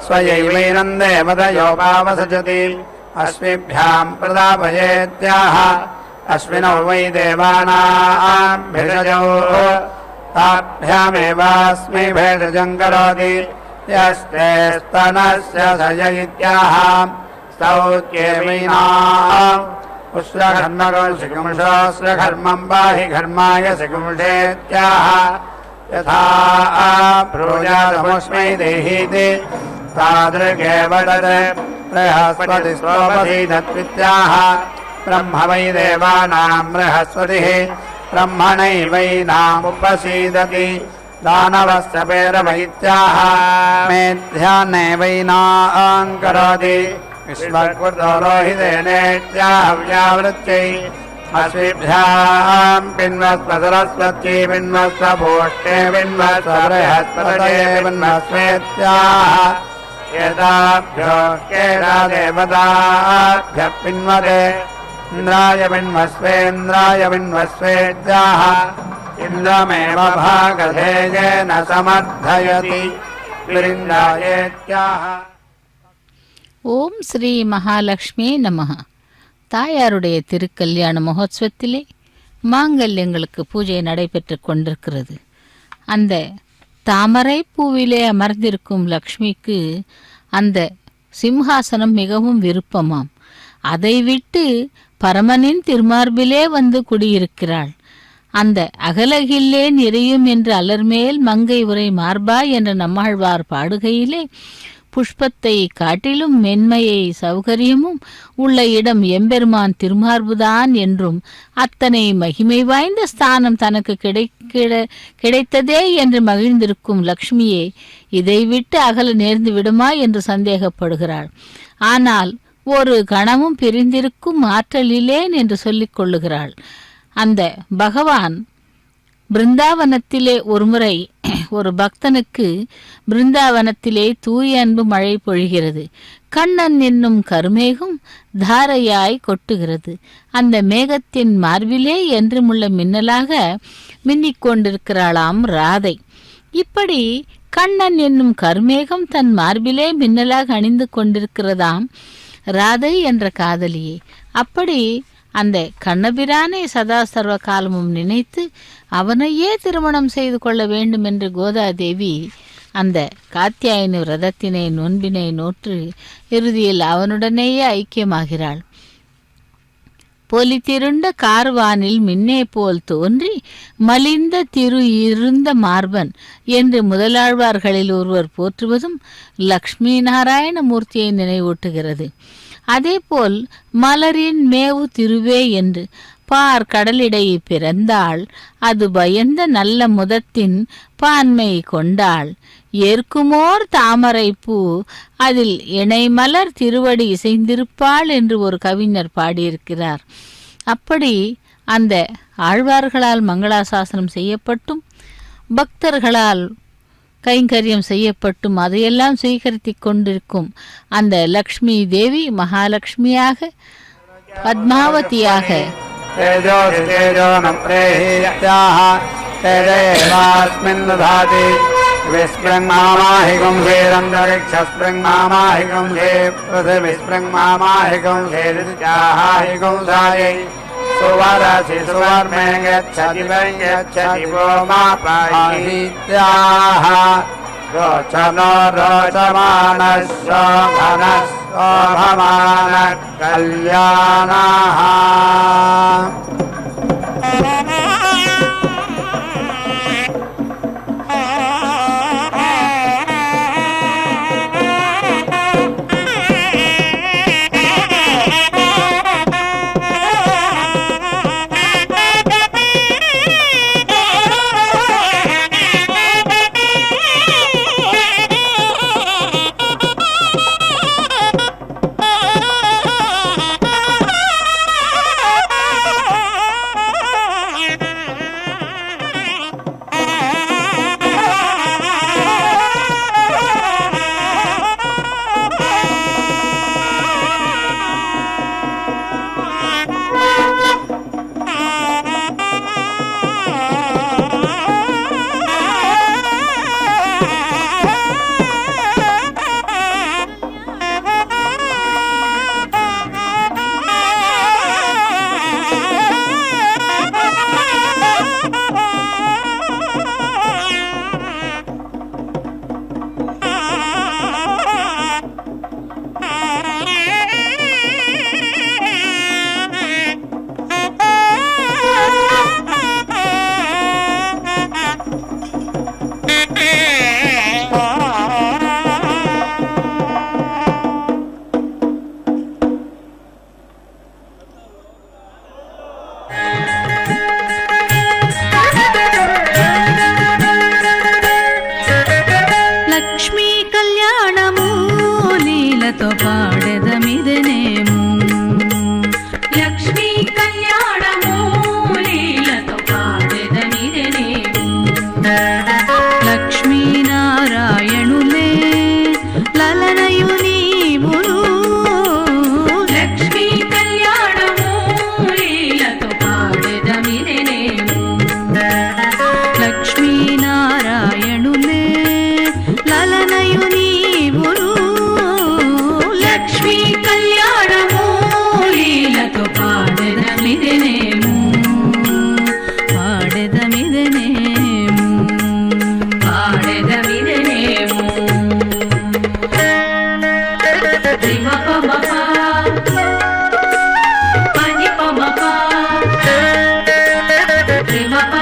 स्वयैवैनं देवतयोपावसजति अश्विभ्यां प्रदापयेत्याह अश्विनौ वै देवानां भेषजौ ताभ्यामेवास्मै भेषजं करोति यस्ते स्तनस्य सजयित्याह स्तौत्येवैनाम् उस्रघर्मगोशिकुंशोऽस्रघर्मं पाहि घर्माय शिकुंशेत्याह यथा प्रोजातमस्मै देहीति तादृगेव तत् बृहस्पतिस्वपसीदत्वित्याह ब्रह्म वै देवानां बृहस्पतिः ब्रह्मणैवैनामुपसीदति दानवस्य पेरवैत्याह मेध्यान्नैवैनां करोति विश्वकृतो रोहितेनेत्याह व्यावृत्यै अश्विभ्यां पिन्वस्व सरस्वत्यै पिन्वस्व भूष्टे पिन्वस्व बृहस्पतये पिन्वस्वेत्याह एताभ्यो केरा देवताभ्यः पिन्वते इन्द्राय पिन्वस्वेन्द्राय पिन्वस्वेत्याह इन्द्रमेव भागधेयेन समर्थयति विरिञ्जायेत्याह. ஓம் ஸ்ரீ மகாலட்சுமி நமஹ. தாயாருடைய திருக்கல்யாண மகோத்சவத்திலே மாங்கல்யங்களுக்கு பூஜை நடைபெற்று கொண்டிருக்கிறது. அந்த தாமரை பூவிலே அமர்ந்திருக்கும் லக்ஷ்மிக்கு அந்த சிம்ஹாசனம் மிகவும் விருப்பமாம். அதை விட்டு பரமனின் திருமார்பிலே வந்து குடியிருக்கிறாள். அந்த அகலகில்லேன் எரியும் என்று அலர்மேல் மங்கை உரை மார்பா என்ற நம்மாழ்வார் பாடுகையிலே புஷ்பத்தை காட்டிலும் மென்மையை சௌகரியமும் உள்ள இடம் எம்பெருமான் திருமார்புதான் என்றும் அத்தனை மகிமை வாய்ந்த ஸ்தானம் தனக்கு கிடைத்ததே என்று மகிழ்ந்திருக்கும் லக்ஷ்மியே இதை விட்டு அகல நேர்ந்து விடுமா என்று சந்தேகப்படுகிறாள். ஆனால் ஒரு கணமும் பிரிந்திருக்கும் ஆற்றலிலேன் என்று சொல்லிக் கொள்ளுகிறாள். அந்த பகவான் பிருந்தாவனத்திலே ஒருமுறை ஒரு பக்தனுக்கு பிருந்தாவனத்திலே தூய அன்பு மழை பொழிகிறது. கண்ணன் என்னும் கருமேகம் தாரையாய் கொட்டுகிறது. அந்த மேகத்தின் மார்பிலே என்றுமுள்ள மின்னலாக மின்னிக் கொண்டிருக்கிறாளாம் ராதை. இப்படி கண்ணன் என்னும் கருமேகம் தன் மார்பிலே மின்னலாக அணிந்து கொண்டிருக்கிறதாம் ராதை என்ற காதலியே. அப்படி அந்த கண்ணபிரானை சதா சர்வ காலமும் நினைத்து அவனையே திருமணம் செய்து கொள்ள வேண்டும் என்று கோதாதேவி அந்த காத்தியாயனி விரதத்தினை நோன்பினை நோற்று இறுதியில் அவனுடனேயே ஐக்கியமாகிறாள். பொலித்திருண்ட கார்வானில் மின்னே போல் தோன்றி மலிந்த திரு இருந்த மார்பன் என்று முதலாழ்வார்களில் ஒருவர் போற்றுவதும் லக்ஷ்மி நாராயண மூர்த்தியை நினைவூட்டுகிறது. அதேபோல் மலரின் மேவு திருவே என்று பார் கடலிடை பிறந்தாள், அது பயந்த நல்ல முதத்தின் பான்மை கொண்டாள், ஏற்குமோர் தாமரை பூ அதில் இணைமலர் திருவடி இசைந்திருப்பாள் என்று ஒரு கவிஞர் பாடியிருக்கிறார். அப்படி அந்த ஆழ்வார்களால் மங்களாசாசனம் செய்யப்பட்டும் பக்தர்களால் கைங்கரியம் செய்யப்பட்டும் அதையெல்லாம் சுவீகரித்து கொண்டிருக்கும் அந்த லக்ஷ்மி தேவி மகாலட்சுமியாக பத்மாவதியாக सुवरसि सुवर्मे गच्छति वै गच्छति वो मा पाहित्याः रोचनो रोचमानः शोभनः शोभमानः कल्याणः Prima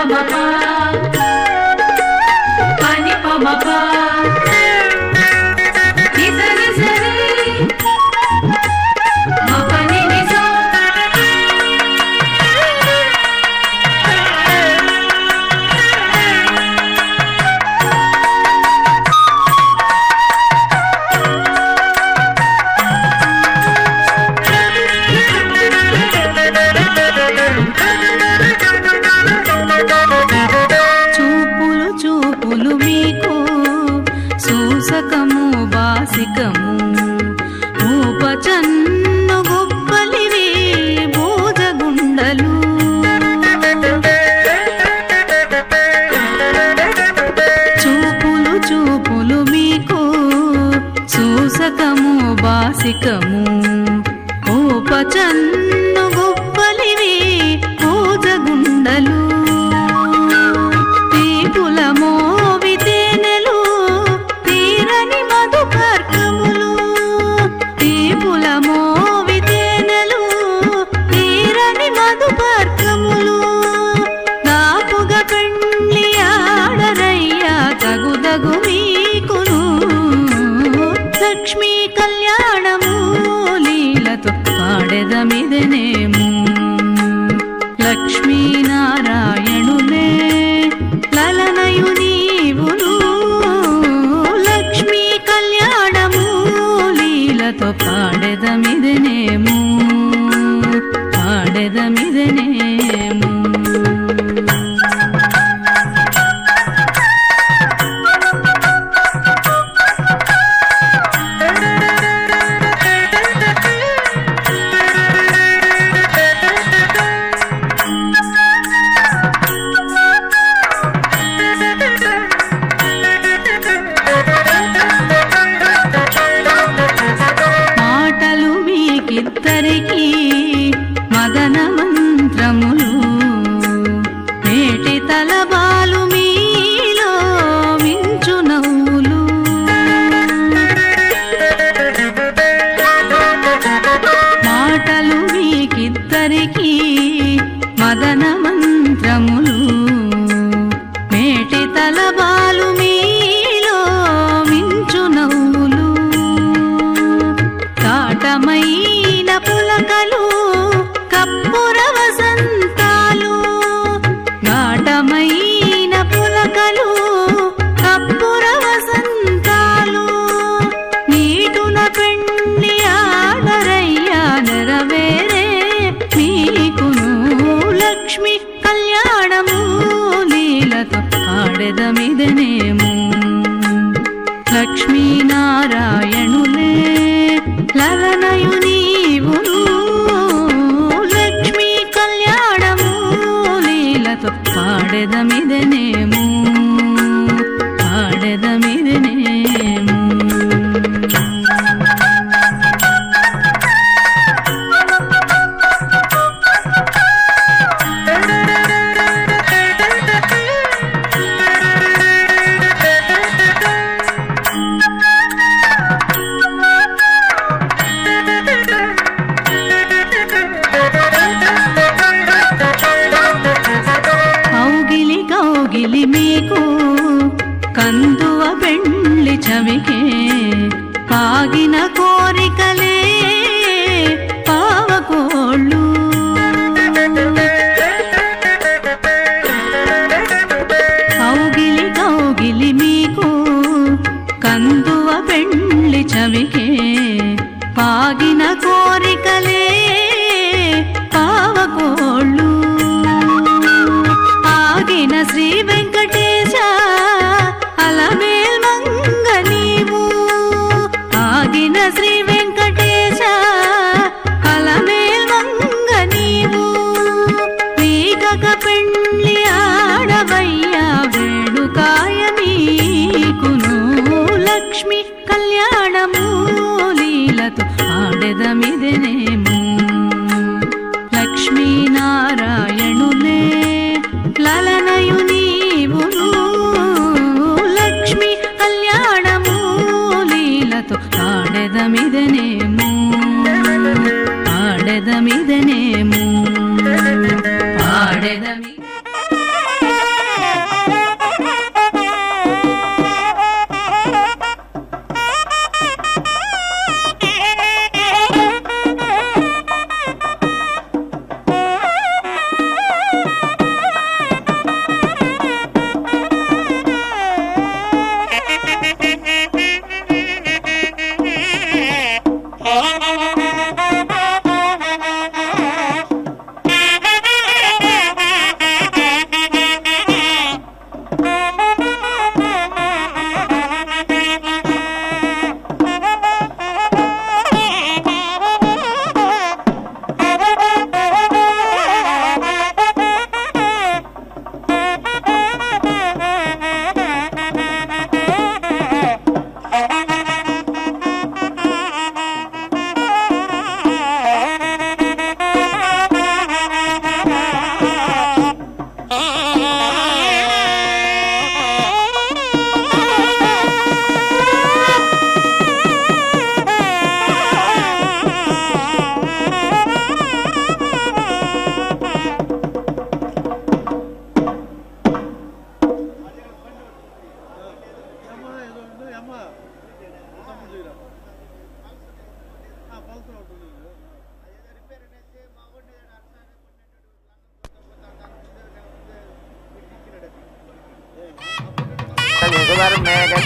తాళము బాసికము ఓపచన్ను గొప్పలివి పూజగుండలు తీపుల మోవితేనెలు తీరని మధుపర్కములు తీపుల మోవితేనెలు తీరని మధుపర్కములు దాపుగా పెండ్లి ఆడరయ్యా తగుదగు మీకును లక్ష్మీ కళ్యాణము లీలతో పాడెదమిదనేము లక్ష్మీనారాయణులే లలనయు నీవును లక్ష్మీ కళ్యాణము లీలతో పాడెదమిదనేము పాడెదమిదనేము మాటలు మీకిద్దరికి మదన మంత్రములు మేటి తలబాలు మీలో మించు నవ్వులు మాటలు మీకిద్దరికి మదన మంత్రములు మేటి తలబాలు మీలో మించు నవ్వులు కాటమైన పులకలు కప్పుర వసంతాలు ఘాటమైన పులకలు కప్పుర వసంతాలు నీటున పెండ్లి ఆడరయ్యా నెరవేరే మీకును లక్ష్మి కళ్యాణము లీలతో పాడెదమిదనేము లక్ష్మీనారాయణులే లలనయు నీవును లక్ష్మీ కళ్యాణము లీలతో పాడెదమిదనేము పాడెదమిదనేము కౌగిలి కౌగిలి మీకు కందువ పెండ్లి చవికే పాగిన కోరికలే పావకోళ్ళు కౌగిలి కౌగిలి మీకు కందువ పెండ్లి చవికే పాగిన కోరికలే పావకోళ్ళు ఆగిన శ్రీ వెంకటేశ అలమేల్ మంగ నీవు ఆగిన శ్రీ వెంకటేశ అలమేల్ మంగ నీవు వీగక పెండ్లి ఆడవయ్యా వేడుకాయ మీకును లక్ష్మి కళ్యాణము లీలతో ఆడెదమిదనేము లక్ష్మీనారాయణులే లలనయు నీవును లక్ష్మి కళ్యాణము లీలతో పాడెదమిదనేము పాడెదమిదనేము పాడెదమి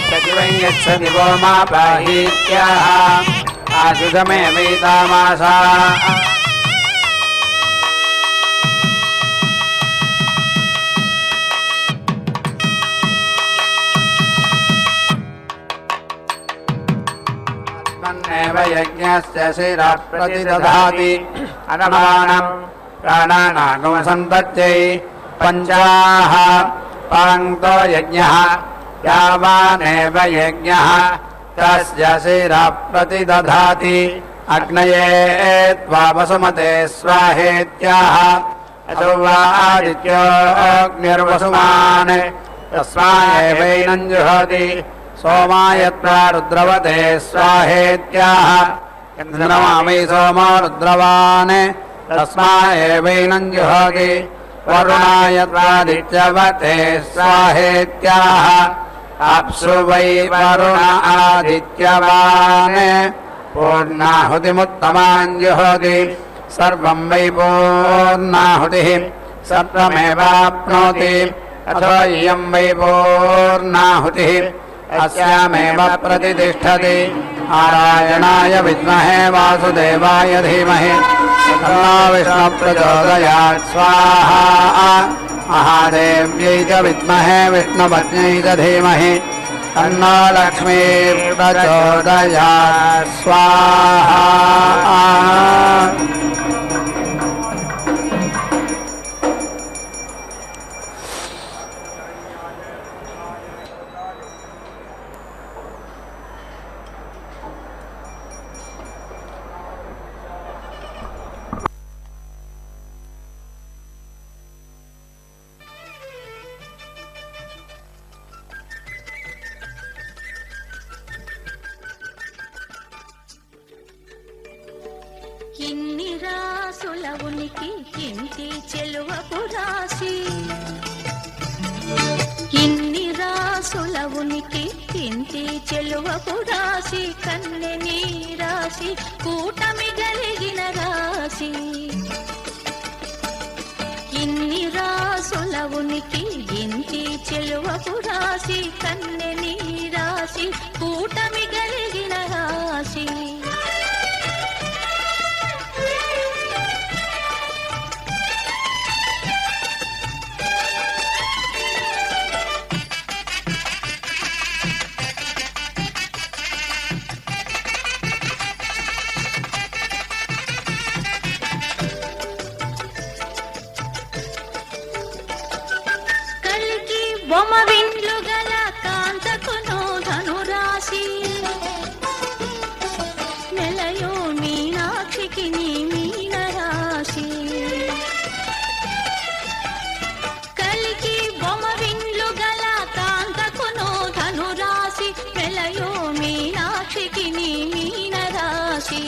प्रतिवै यच्छति वो मा पाहीत्याः आशुषमे वैतामासा यज्ञस्य शिरः प्रतिदधाति अनमानम् प्राणानागमसन्तत्यै पञ्चाः पाङ्क्तो यज्ञः यावानेव यज्ञः तस्य शिरः प्रतिदधाति अग्नये त्वा वसुमते स्वाहेत्याः अतो वा आदित्योऽग्निर्वसुमान् तस्मादेवैनं जुहोति सोमाय त्वा रुद्रवते स्वाहेत्याः इन्द्रमामि सोमो रुद्रवान् तस्मादेवैनं जुहोति वरुणाय त्वादित्यवते स्वाहेत्याः अप्सु वै वरुण आदित्यवान् पूर्णाहुतिमुत्तमान् जुहोति सर्वं वै पूर्णाहुतिः सत्त्वमेवाप्नोति अथो इयं वै पूर्णाहुतिः अस्यामेव प्रतिष्ठति नारायणाय विद्महे वासुदेवाय धीमहि तन्नो विष्णुः प्रचोदयात् स्वाहा महादेव्यै च विद्महे विष्णुपत्न्यै च धीमहि तन्नो लक्ष्मीः प्रचोदयात् स्वाहा ఇన్ని రాసుల ఉనికి ఇంటి చెలువపు రాశి ఇన్ని రాసుల ఉనికి ఇంటి చెలువపు రాశి కన్నె నీ రాశి కూటమి కలిగిన రాశి ఇన్ని రాసుల ఉనికి ఇంటి చెలువపు రాశి కన్నె నీ రాశి కూటమి కలిగిన రాశి బొమ్మ విండ్లు గల కాంతకును ధనురాశి నెలయో మీనాక్షికి నీ మీన రాశి కలికి బొమ్మ విండ్లు గల కాంతకును ధనురాశి నెలయో మీనాక్షికి నీ మీన రాశి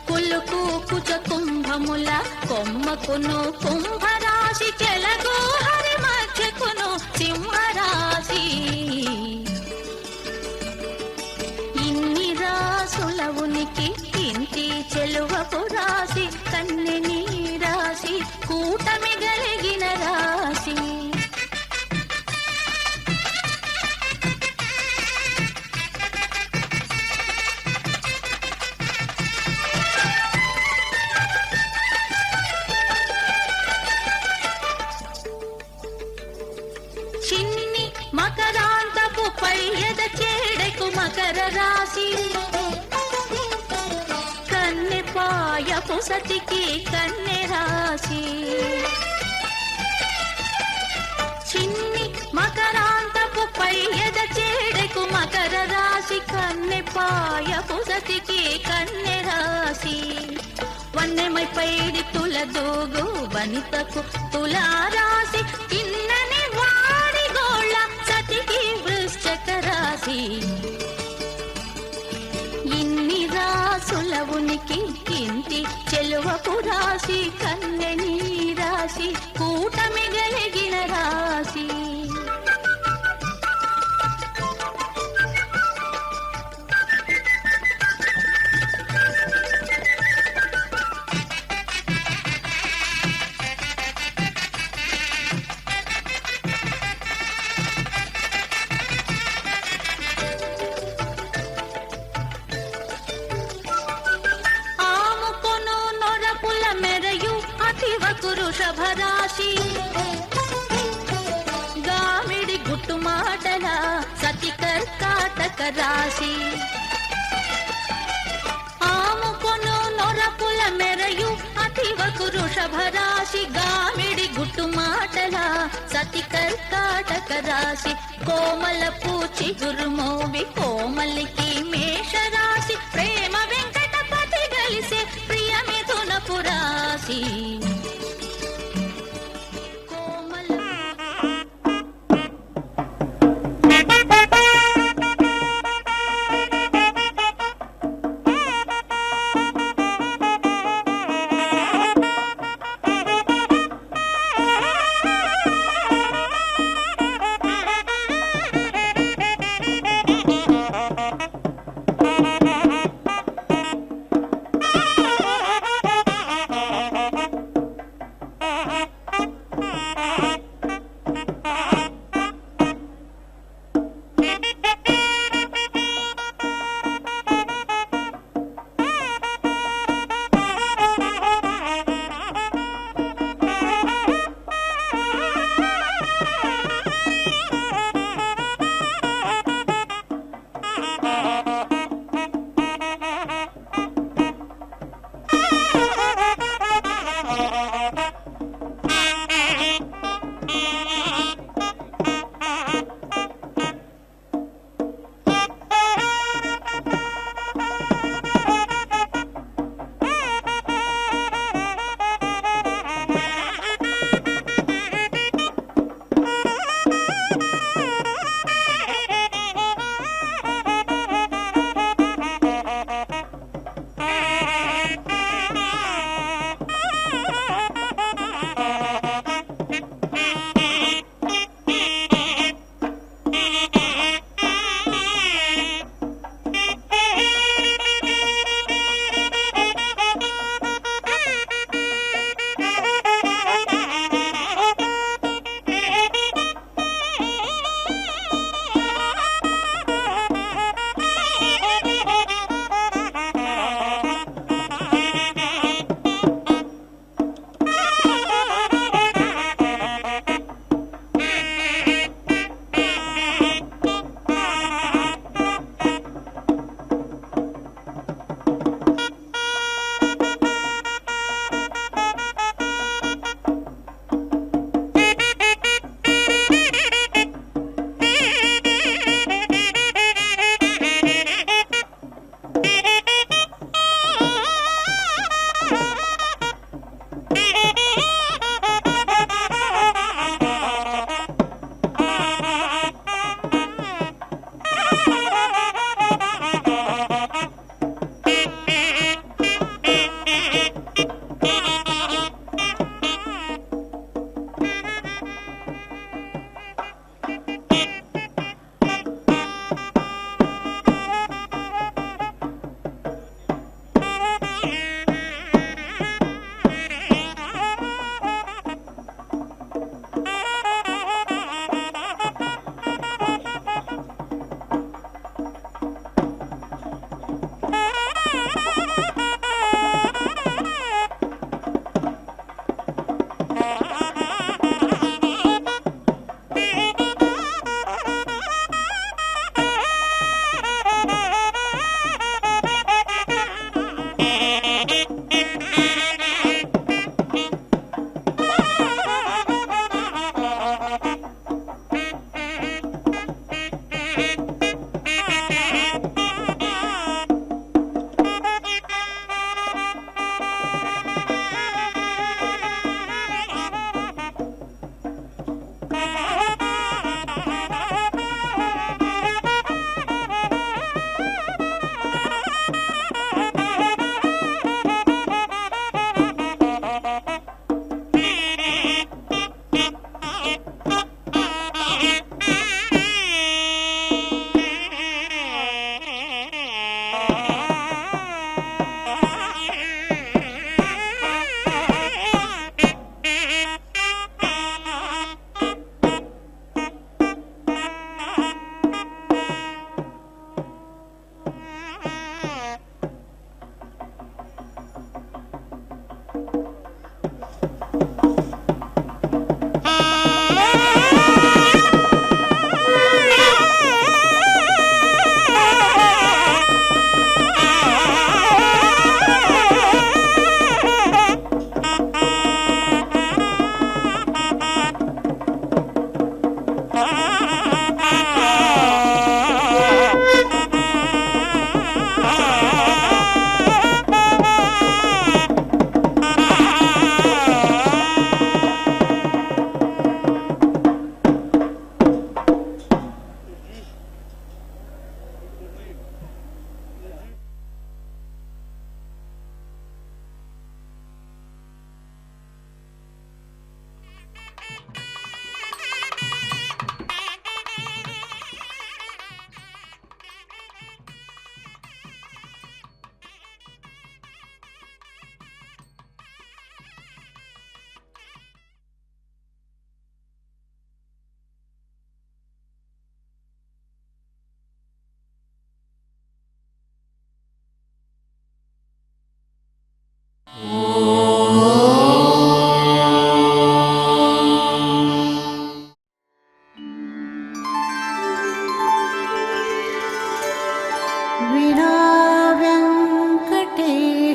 కులుకు కుచ కుంభముల కొమ్మకును కుంభరాశి చెలగు హరి మధ్యకును సింహరాశి ఇన్ని రాసుల ఉనికి ఇంటి చెలువపు రాశి కన్నె నీ రాశి కూటమి కలిగిన రాశి చిన్ని మకరాంతపు పయ్యద చేడకు మకర రాశి కన్నె పాయపు సతికి కన్నె రాశి చిన్ని మకరాంతపు పయ్యద చేడకు మకర రాశి కన్నె పాయపు సతికి కన్నె రాశి వన్నెమై పైడి తుల దూగు వనితకు తులారాశి కిన్నని వాడి గోళ్ళ సతికి వృశ్చక రాశి ఇన్ని రాసుల ఉనికి ఇంటి చెలువపు రాశి కన్నె నీ రాశి కూటమి కలిగిన రాశి వృషభ రాశి గామిడి గుట్టు మాటల సతి కర్కాటక రాశి ఆముకొను నొరపుల మెరయు అతివకు వృషభ రాశి గామిడి గుట్టు మాటల సతి కర్కాటక రాశి కోమల పూచి గురుమోవి కోమలికి మేష రాశి ప్రేమ వెంకటపతి గలిసే ప్రియ మిథునపు రాశి కోమల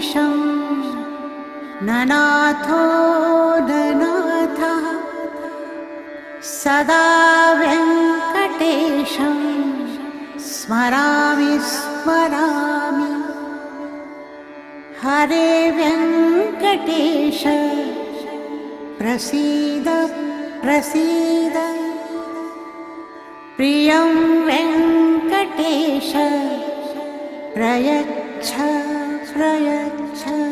वेङ्कटेशं ननाथो ननाथः सदा वेङ्कटेशं स्मरामि स्मरामि हरे वेङ्कटेश प्रसीद प्रसीद प्रियं वेङ्कटेश प्रयच्छ प्रयच्छ